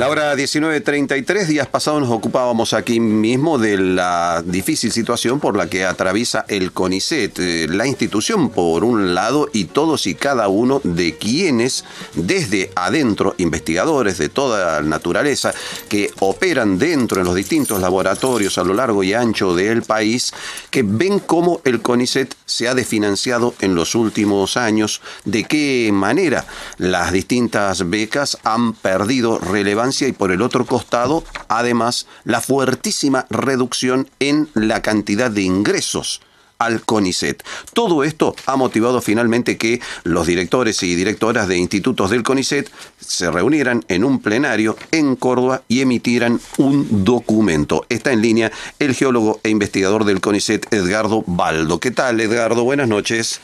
La hora 19:33, días pasados nos ocupábamos aquí mismo de la difícil situación por la que atraviesa el CONICET, la institución por un lado y todos y cada uno de quienes desde adentro, investigadores de toda naturaleza que operan dentro en los distintos laboratorios a lo largo y ancho del país, que ven cómo el CONICET se ha desfinanciado en los últimos años, de qué manera las distintas becas han perdido relevancia y por el otro costado, además, la fuertísima reducción en la cantidad de ingresos al CONICET. Todo esto ha motivado finalmente que los directores y directoras de institutos del CONICET se reunieran en un plenario en Córdoba y emitieran un documento. Está en línea el geólogo e investigador del CONICET, Edgardo Baldo. ¿Qué tal, Edgardo? Buenas noches.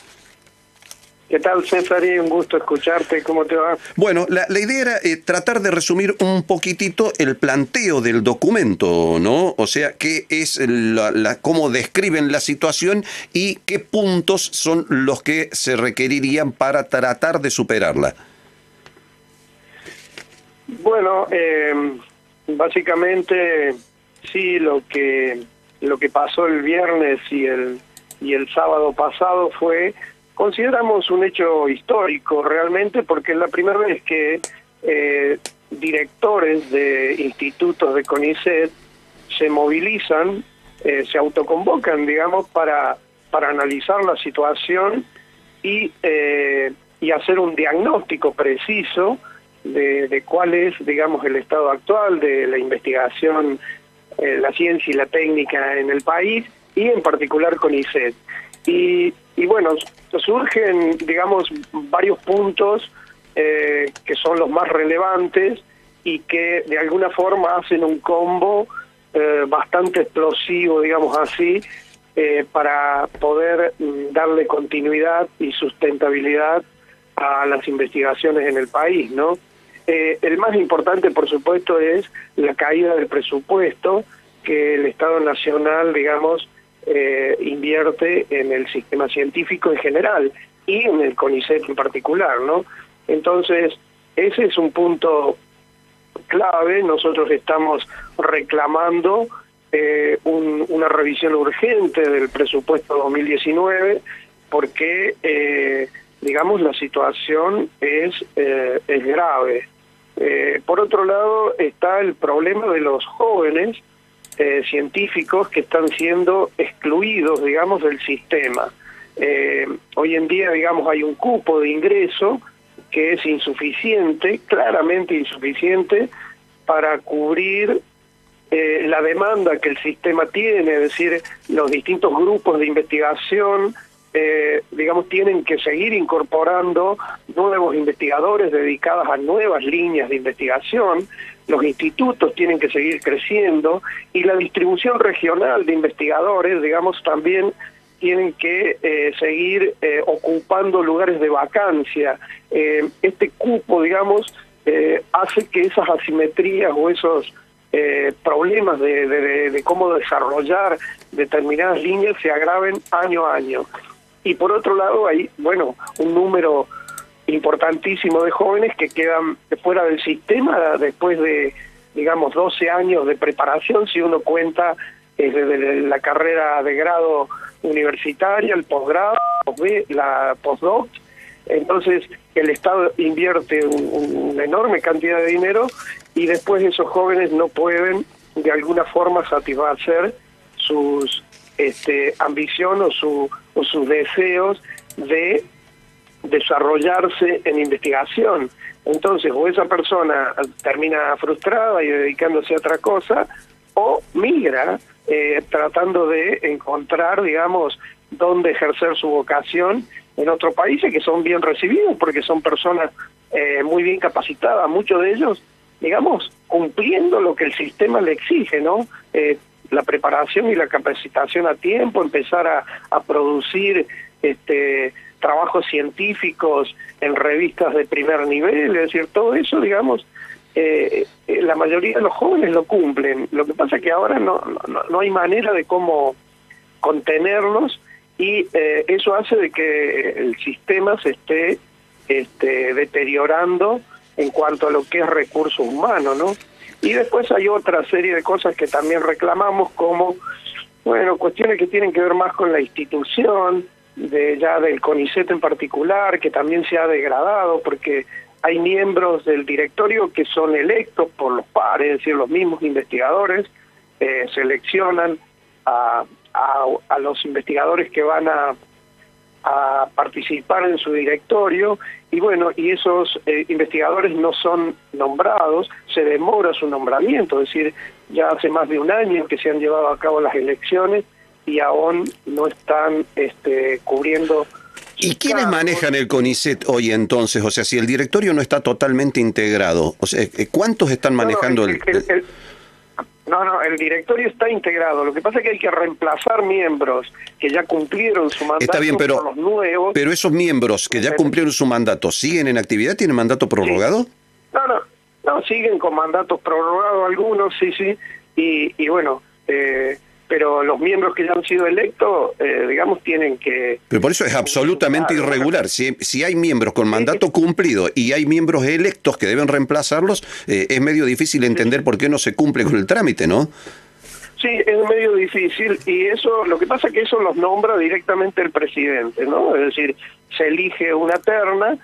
¿Qué tal, César? Un gusto escucharte. ¿Cómo te va? Bueno, la idea era tratar de resumir un poquitito el planteo del documento, ¿no? O sea, qué es cómo describen la situación y qué puntos son los que se requerirían para tratar de superarla. Bueno, básicamente sí, lo que pasó el viernes y el sábado pasado consideramos un hecho histórico realmente, porque es la primera vez que directores de institutos de CONICET se movilizan, se autoconvocan, digamos, para analizar la situación y hacer un diagnóstico preciso de cuál es, digamos, el estado actual de la investigación, la ciencia y la técnica en el país, y en particular CONICET. Y bueno, surgen, digamos, varios puntos que son los más relevantes y que de alguna forma hacen un combo bastante explosivo, digamos así, para poder darle continuidad y sustentabilidad a las investigaciones en el país, ¿no? El más importante, por supuesto, es la caída del presupuesto que el Estado Nacional, digamos, invierte en el sistema científico en general y en el CONICET en particular, ¿no? Entonces, ese es un punto clave. Nosotros estamos reclamando una revisión urgente del presupuesto 2019 porque, digamos, la situación es grave. Por otro lado, está el problema de los jóvenes científicos que están siendo excluidos, digamos, del sistema. Hoy en día, digamos, hay un cupo de ingreso que es insuficiente, claramente insuficiente, para cubrir la demanda que el sistema tiene, es decir, los distintos grupos de investigación, digamos, tienen que seguir incorporando nuevos investigadores dedicados a nuevas líneas de investigación, los institutos tienen que seguir creciendo y la distribución regional de investigadores, digamos, también tienen que seguir ocupando lugares de vacancia. Este cupo, digamos, hace que esas asimetrías o esos problemas de cómo desarrollar determinadas líneas se agraven año a año. Y por otro lado hay, bueno, un número importantísimo de jóvenes que quedan fuera del sistema después de, digamos, 12 años de preparación, si uno cuenta desde la carrera de grado universitaria, el posgrado, la postdoc. Entonces el Estado invierte una enorme cantidad de dinero y después esos jóvenes no pueden de alguna forma satisfacer sus ambición o sus deseos de desarrollarse en investigación. Entonces, o esa persona termina frustrada y dedicándose a otra cosa, o migra tratando de encontrar, digamos, dónde ejercer su vocación en otros países que son bien recibidos porque son personas muy bien capacitadas, muchos de ellos, digamos, cumpliendo lo que el sistema le exige, ¿no? La preparación y la capacitación a tiempo, empezar a producir trabajos científicos en revistas de primer nivel, es decir, todo eso, digamos, la mayoría de los jóvenes lo cumplen. Lo que pasa es que ahora no hay manera de cómo contenerlos y eso hace de que el sistema se esté deteriorando en cuanto a lo que es recursos humanos, ¿no? Y después hay otra serie de cosas que también reclamamos, como, bueno, cuestiones que tienen que ver más con la institución, ya del CONICET en particular, que también se ha degradado, porque hay miembros del directorio que son electos por los pares, es decir, los mismos investigadores seleccionan a los investigadores que van a participar en su directorio, y bueno, y esos investigadores no son nombrados, se demora su nombramiento, es decir, ya hace más de un año que se han llevado a cabo las elecciones y aún no están cubriendo. ¿Y quiénes manejan el CONICET hoy entonces? O sea, si el directorio no está totalmente integrado, o sea, ¿cuántos están manejando No, el directorio está integrado. Lo que pasa es que hay que reemplazar miembros que ya cumplieron su mandato. Está bien, pero, por los nuevos. Pero esos miembros que ya cumplieron su mandato, ¿siguen en actividad? ¿Tienen mandato prorrogado? Sí. No, siguen con mandatos prorrogados algunos, sí. Y bueno, pero los miembros que ya han sido electos, digamos, tienen que... Pero por eso es absolutamente irregular. Si hay miembros con mandato cumplido y hay miembros electos que deben reemplazarlos, es medio difícil entender por qué no se cumple con el trámite, ¿no? Sí, es medio difícil, y eso, lo que pasa es que eso los nombra directamente el presidente, ¿no? Es decir, se elige una terna,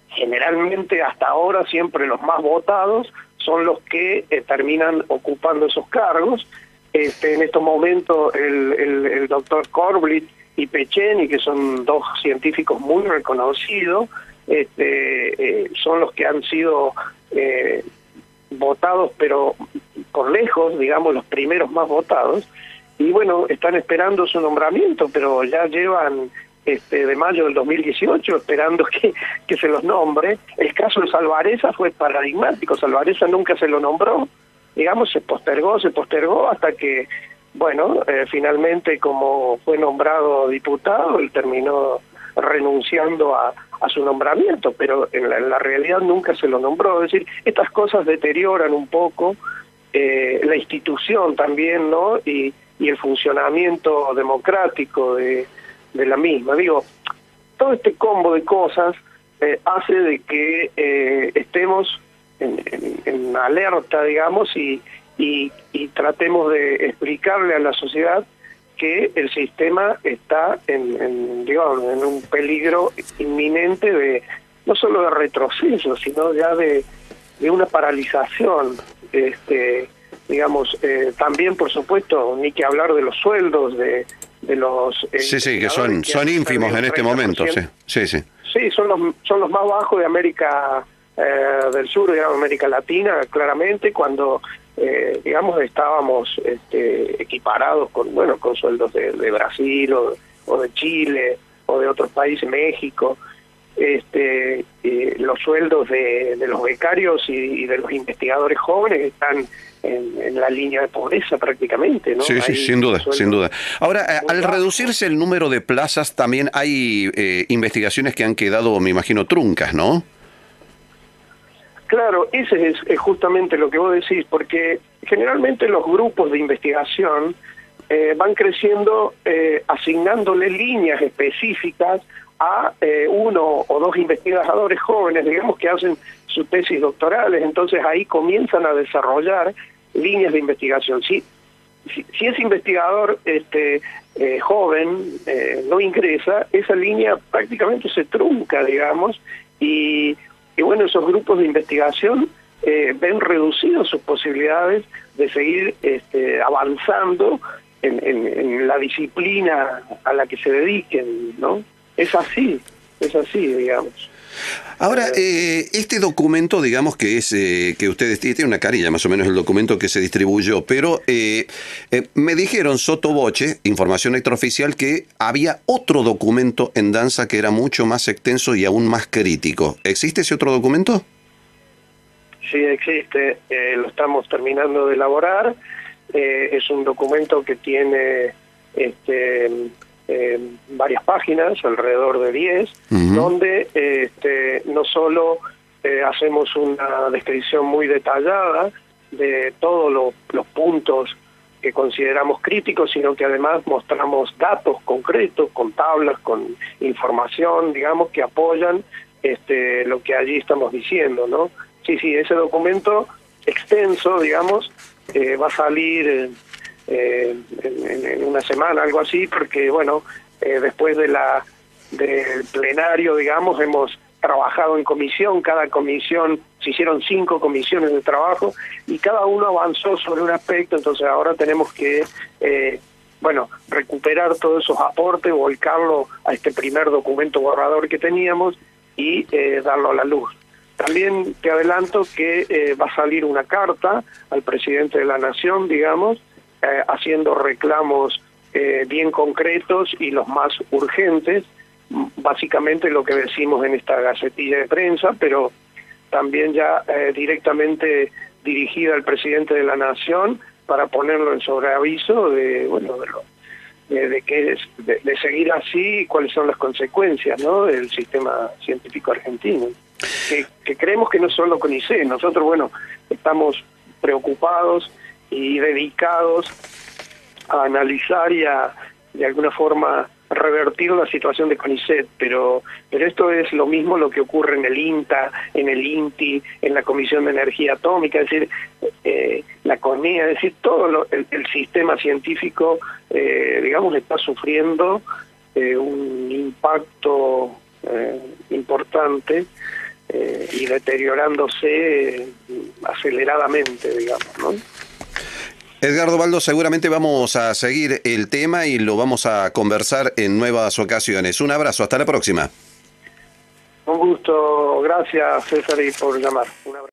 generalmente hasta ahora siempre los más votados son los que terminan ocupando esos cargos. En estos momentos el doctor Corbett y Pecheni, que son dos científicos muy reconocidos, son los que han sido votados, pero por lejos, digamos, los primeros más votados, y bueno, están esperando su nombramiento, pero ya llevan de mayo del 2018 esperando que se los nombre. El caso de Salvarezza fue paradigmático. Salvarezza nunca se lo nombró, digamos, se postergó hasta que, bueno, finalmente, como fue nombrado diputado, él terminó renunciando a su nombramiento, pero en la realidad nunca se lo nombró. Es decir, estas cosas deterioran un poco la institución también, ¿no? Y el funcionamiento democrático de la misma. Digo, todo este combo de cosas hace de que estemos en alerta, digamos, y tratemos de explicarle a la sociedad que el sistema está en un peligro inminente de no solo de retroceso, sino ya de una paralización. También, por supuesto, ni que hablar de los sueldos de los sí, que son ínfimos en este momento. Sí, son los más bajos de América del Sur, digamos, América Latina, claramente, cuando digamos estábamos equiparados con sueldos de Brasil o de Chile o de otros países, México. Los sueldos de los becarios y de los investigadores jóvenes están en la línea de pobreza prácticamente, ¿no? Sí, sin duda. Ahora, al reducirse el número de plazas, también hay investigaciones que han quedado, me imagino, truncas, ¿no? Claro, ese es justamente lo que vos decís, porque generalmente los grupos de investigación van creciendo asignándole líneas específicas a uno o dos investigadores jóvenes, digamos, que hacen sus tesis doctorales. Entonces ahí comienzan a desarrollar líneas de investigación. Si ese investigador joven no ingresa, esa línea prácticamente se trunca, digamos, y bueno, esos grupos de investigación ven reducidas sus posibilidades de seguir avanzando en la disciplina a la que se dediquen, ¿no? Es así, digamos. Ahora, este documento, digamos que es que ustedes tienen una carilla, más o menos el documento que se distribuyó, pero me dijeron sotto voce, información extraoficial, que había otro documento en danza que era mucho más extenso y aún más crítico. ¿Existe ese otro documento? Sí, existe. Lo estamos terminando de elaborar. Es un documento que tiene varias páginas, alrededor de 10, donde no solo hacemos una descripción muy detallada de todos los puntos que consideramos críticos, sino que además mostramos datos concretos, con tablas, con información, digamos, que apoyan lo que allí estamos diciendo, ¿no? Sí, ese documento extenso, digamos, va a salir en una semana, algo así, porque, bueno, después del plenario, digamos, hemos trabajado en comisión, cada comisión, se hicieron 5 comisiones de trabajo y cada uno avanzó sobre un aspecto, entonces ahora tenemos que, recuperar todos esos aportes, volcarlo a este primer documento borrador que teníamos y darlo a la luz. También te adelanto que va a salir una carta al presidente de la Nación, digamos, haciendo reclamos bien concretos y los más urgentes, básicamente lo que decimos en esta gacetilla de prensa, pero también ya directamente dirigida al presidente de la Nación para ponerlo en sobreaviso de seguir así y cuáles son las consecuencias, ¿no?, del sistema científico argentino, que creemos que no solo CONICET. Nosotros, estamos preocupados y dedicados a analizar y a, de alguna forma, revertir la situación de CONICET, pero esto es lo mismo lo que ocurre en el INTA, en el INTI, en la Comisión de Energía Atómica, es decir, la CONEA, es decir, todo el sistema científico, está sufriendo un impacto importante y deteriorándose aceleradamente, digamos, ¿no? Edgardo Baldo, seguramente vamos a seguir el tema y lo vamos a conversar en nuevas ocasiones. Un abrazo, hasta la próxima. Un gusto, gracias César, y por llamar. Un abrazo.